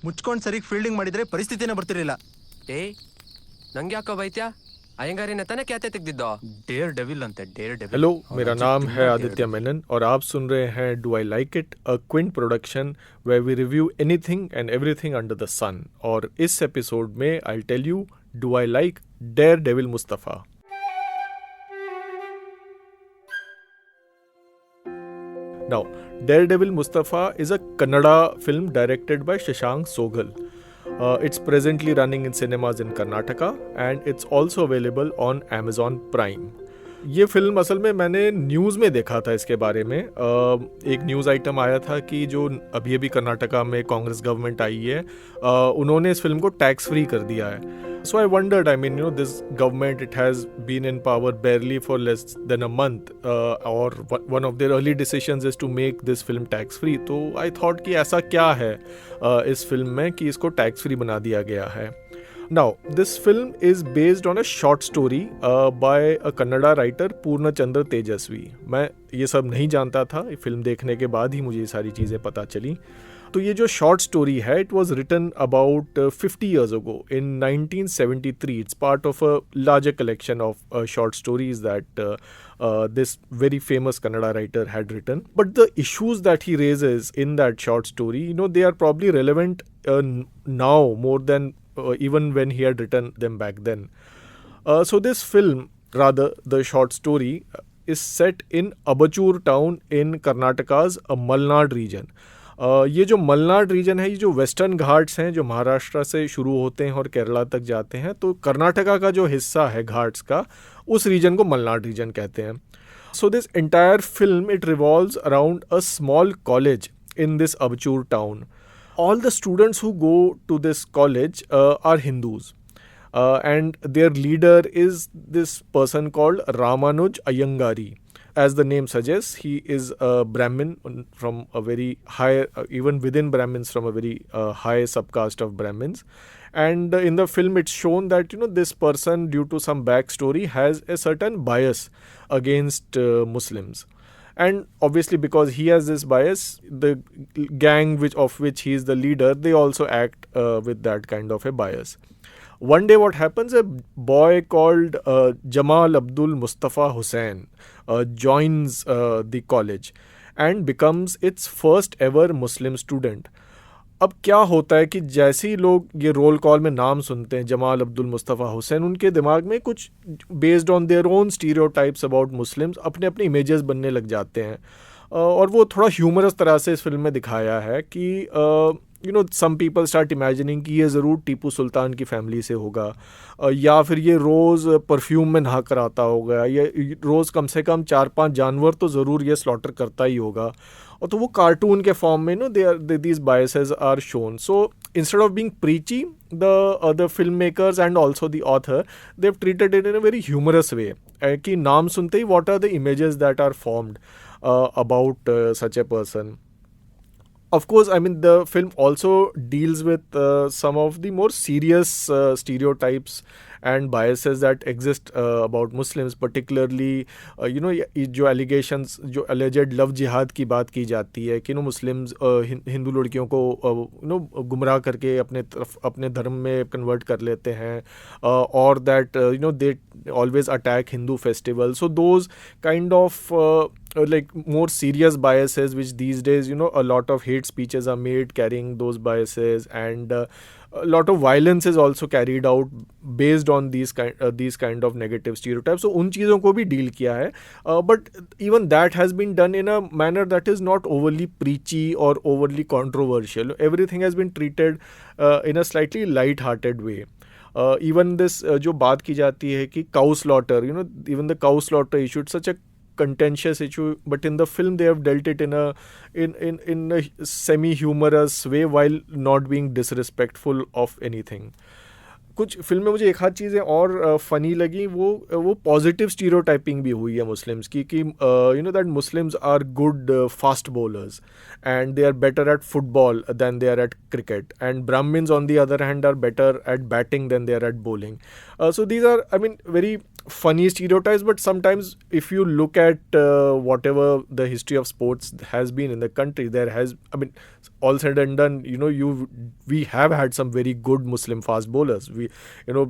ಮುಚ್ಕೊಂಡು ಸರಿಗೆ ಫೀಲ್ಡಿಂಗ್ ಮಾಡಿದ್ರೆ ಪರಿಸ್ಥಿತಿನೇ ಬರ್ತಿರಲಿಲ್ಲ. ಏಯ್ ನಂಗೆ ಯಾಕೋ ಬೈತ್ಯಾ? अयंगारी तने क्या तेगदिद्दो? डेयरडेविल अंते डेयरडेविल. हेलो, मेरा नाम है आदित्य मेनन और आप सुन रहे हैं do I like it, a Quint production where we review anything and everything under the sun. और इस एपिसोड में I tell you do I like Daredevil Musthafa. Now, Daredevil Musthafa is a Kannada film directed by Shashank Soghal. It's presently running in cinemas in Karnataka and it's also available on Amazon Prime. ये film असल में मैंने news में देखा था इसके बारे में. एक न्यूज़ आइटम आया था कि जो अभी अभी कर्नाटका में कांग्रेस गवर्नमेंट आई है, उन्होंने इस फिल्म को टैक्स फ्री कर दिया है. So I wondered, I mean, this government, it has been in power barely for less than a month, or one of their early decisions is to make this film tax free. तो I thought कि ऐसा क्या है इस film में कि इसको tax free बना दिया गया है. Now, this film is based on a short story by a Kannada writer Poornachandra Tejaswi. मैं ये सब नहीं जानता था, फिल्म देखने के बाद ही मुझे ये सारी चीज़ें पता चली. तो ये जो शॉर्ट स्टोरी है, it was written about 50 years ago in 1973. It's part of a larger collection of short stories that this very famous Kannada writer had written. But the issues that he raises in that short story, they are probably relevant now more than even when he had written them back then. So this film, rather the short story, is set in Abachur town in Karnataka's Malnad region. ये जो Malnad reason है, ये जो western Ghats हैं जो महाराष्ट्र से शुरू होते हैं और केरला तक जाते हैं, तो कर्नाटका का जो हिस्सा है घाट्स का, उस रीजन को मलनाड रीजन कहते हैं. So this entire film it revolves around a small college in this obscure town. All the students who go to this college are Hindus and their leader is this person called Ramanuj Ayangari. As the name suggests, he is a Brahmin from a very high, even within Brahmins, from a very high subcaste of Brahmins. And in the film, it's shown that this person, due to some backstory, has a certain bias against Muslims. And obviously, because he has this bias, the gang of which he is the leader, they also act with that kind of a bias. One day what happens, a boy called Jamal Abdul Mustafa Hussain joins the college and becomes its first ever Muslim student. अब क्या होता है कि जैसे ही लोग ये roll call में नाम सुनते हैं जमाल अब्दुल मुस्तफ़ा हुसैन, उनके दिमाग में कुछ based on their own stereotypes about Muslims अपने अपने इमेजेस बनने लग जाते हैं. और वो थोड़ा ह्यूमरस तरह से इस फिल्म में दिखाया है कि some people start imagining कि ये ज़रूर टीपू सुल्तान की फैमिली से होगा, या फिर ये रोज़ परफ्यूम में नहा कर आता होगा, ये रोज़ कम से कम 4-5 जानवर तो ज़रूर ये स्लॉटर करता ही होगा. और तो वो कार्टून के फॉर्म में these biases are shown. So instead of being preachy, the filmmakers and also the author, they've treated it in a very humorous way. कि नाम सुनते ही what are the images that are formed about such a person. Of course, I mean, the film also deals with some of the more serious stereotypes and biases that exist about Muslims, particularly, जो allegations, जो alleged love jihad की बात की जाती है कि Muslims Hindu लड़कियों को गुमराह करके अपने धर्म में convert कर लेते हैं, or that they always attack Hindu festivals. So those kind of like more serious biases, which these days a lot of hate speeches are made carrying those biases, and a lot of violence is also carried out based on these kind of negative stereotypes. So उन चीज़ों को भी deal किया है, but even that has been done in a manner that is not overly preachy or overly controversial. Everything has been treated in a slightly light-hearted way. Even this जो बात की जाती है कि cow slaughter, even the cow slaughter issue, it's such a contentious issue, but in the film they have dealt it in a semi-humorous way while not being disrespectful of anything. कुछ film में मुझे एक आध चीज़ें और funny लगी, वो positive stereotyping भी हुई है मुस्लिम्स की कि you know that Muslims are good fast bowlers and they are better at football than they are at cricket, and Brahmins on the other hand are better at batting than they are at bowling. So these are, I mean, very funny stereotypes, but sometimes if you look at whatever the history of sports has been in the country, there has, I mean, all said and done, you know, we have had some very good Muslim fast bowlers. You know,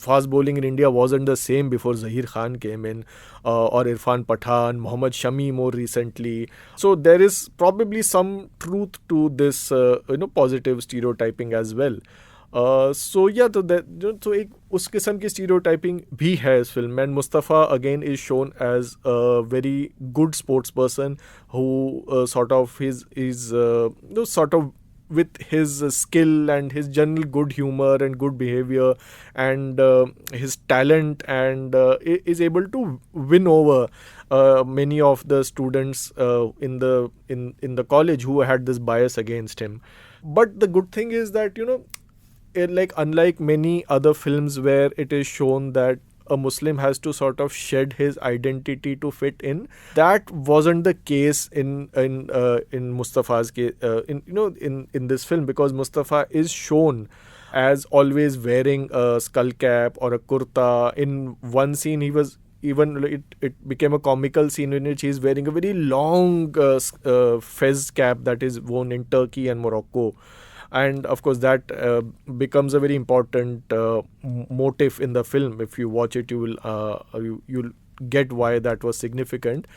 fast bowling in India wasn't the same before Zahir Khan came in, or Irfan Pathan, Mohammad Shami more recently. So there is probably some truth to this, you know, positive stereotyping as well. So yeah, तो एक उस किस्म की stereotyping भी है इस film में. And Mustafa again is shown as a very good sports person who sort of sort of with his skill and his general good humor and good behavior and his talent, and is able to win over many of the students in the college who had this bias against him. But the good thing is that, you know, unlike many other films where it is shown that a Muslim has to sort of shed his identity to fit in, that wasn't the case in Mustafa's case. In this film, because Mustafa is shown as always wearing a skull cap or a kurta. In one scene, he was even it became a comical scene in which he is wearing a very long fez cap that is worn in Turkey and Morocco. And of course that becomes a very important motif in the film. If you watch it, you'll get why that was significant.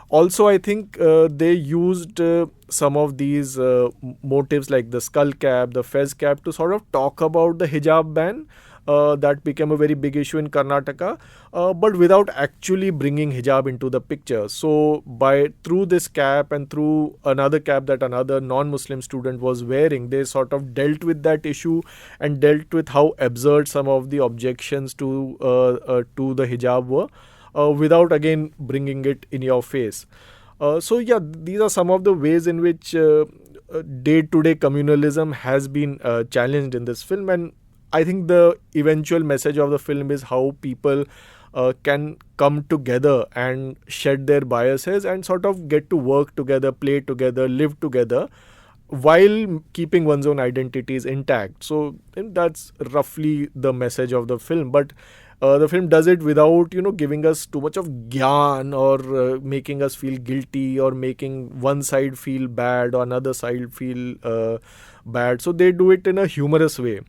Also, I think they used some of these motives like the skull cap, the fez cap, to sort of talk about the hijab ban. That became a very big issue in Karnataka, but without actually bringing hijab into the picture. So through this cap and through another cap that another non-Muslim student was wearing, they sort of dealt with that issue and dealt with how absurd some of the objections to the hijab were, without again bringing it in your face. So yeah, these are some of the ways in which day-to-day communalism has been challenged in this film. And I think the eventual message of the film is how people can come together and shed their biases and sort of get to work together, play together, live together, while keeping one's own identities intact. So that's roughly the message of the film. But the film does it without, you know, giving us too much of gyan or making us feel guilty or making one side feel bad or another side feel bad. So they do it in a humorous way.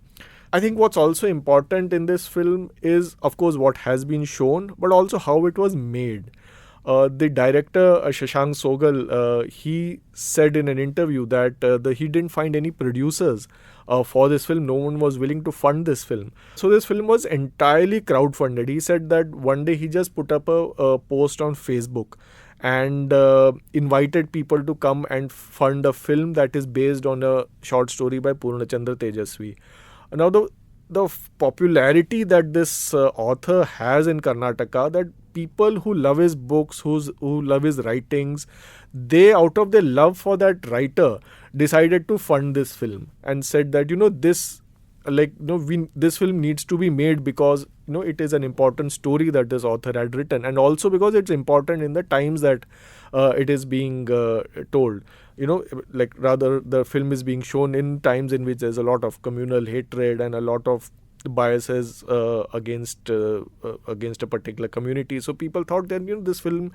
I think what's also important in this film is, of course, what has been shown, but also how it was made. The director, Shashank Soghal, he said in an interview that he didn't find any producers for this film. No one was willing to fund this film. So this film was entirely crowdfunded. He said that one day he just put up a post on Facebook and invited people to come and fund a film that is based on a short story by Poornachandra Tejaswi. Now the popularity that this author has in Karnataka, that people who love his books, who love his writings, they, out of their love for that writer, decided to fund this film and said that, you know, this film needs to be made because, you know, it is an important story that this author had written, and also because it's important in the times that it is being told. You know, like rather the film is being shown in times in which there's a lot of communal hatred and a lot of biases against a particular community. So people thought that, you know, this film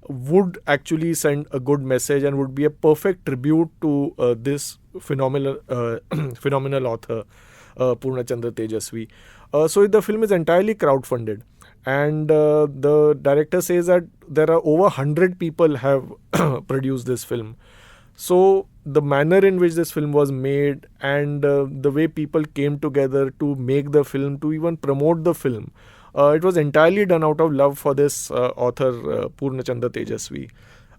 would actually send a good message and would be a perfect tribute to this phenomenal author, Poornachandra Tejaswi. So the film is entirely crowdfunded, and the director says that there are over 100 people have produced this film. So the manner in which this film was made and the way people came together to make the film, to even promote the film, it was entirely done out of love for this author, Poornachandra Tejaswi.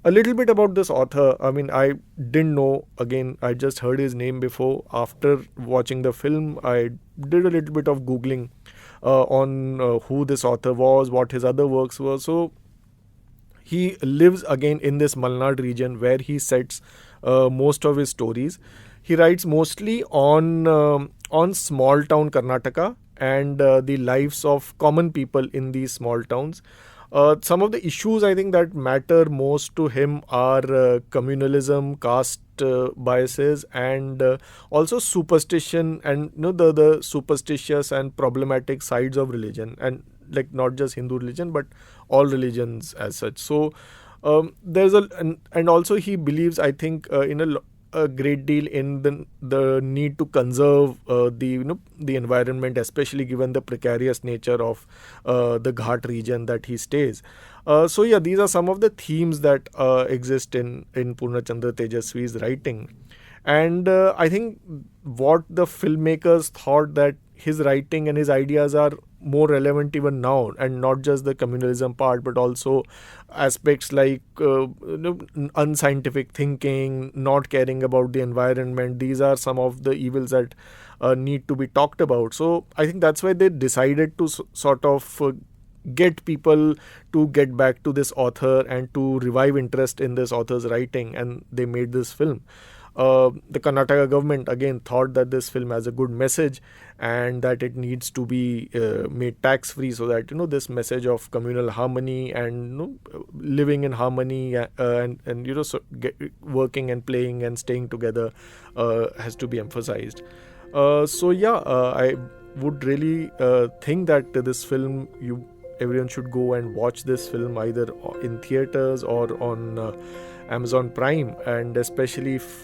A little bit about this author. I mean, I didn't know. Again, I just heard his name before. After watching the film, I did a little bit of Googling on who this author was, what his other works were. So he lives again in this Malnad region where he sets most of his stories. He writes mostly on small town Karnataka and the lives of common people in these small towns. Some of the issues I think that matter most to him are communalism, caste biases, and also superstition, and the superstitious and problematic sides of religion, and like not just Hindu religion but all religions as such. So there's and also he believes, I think, in a great deal in the need to conserve the environment, especially given the precarious nature of the Ghat region that he stays. So yeah, these are some of the themes that exist in Poornachandra Tejaswi's writing. And I think what the filmmakers thought, that his writing and his ideas are more relevant even now, and not just the communalism part, but also aspects like unscientific thinking, not caring about the environment. These are some of the evils that need to be talked about. So I think that's why they decided to sort of get people to get back to this author and to revive interest in this author's writing, and they made this film. The Karnataka government again thought that this film has a good message and that it needs to be made tax free, so that this message of communal harmony and living in harmony and working and playing and staying together has to be emphasized. I would really think that this film, everyone should go and watch this film either in theaters or on Amazon Prime, and especially if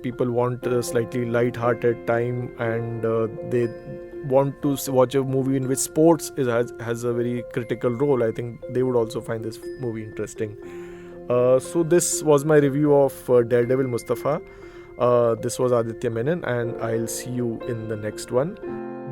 people want a slightly light-hearted time and they want to watch a movie in which sports has a very critical role, I think they would also find this movie interesting. So this was my review of Daredevil Musthafa. This was Aditya Menon, and I'll see you in the next one.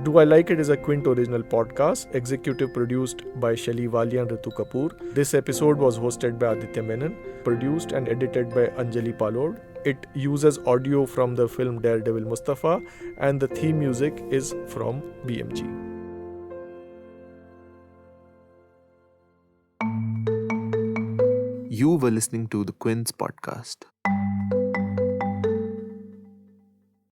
Do I Like It is a Quint original podcast, executive produced by Shelly Wali and Ritu Kapoor. This episode was hosted by Aditya Menon, produced and edited by Anjali Palod. It uses audio from the film Daredevil Musthafa, and the theme music is from BMG. You were listening to the Quint's podcast.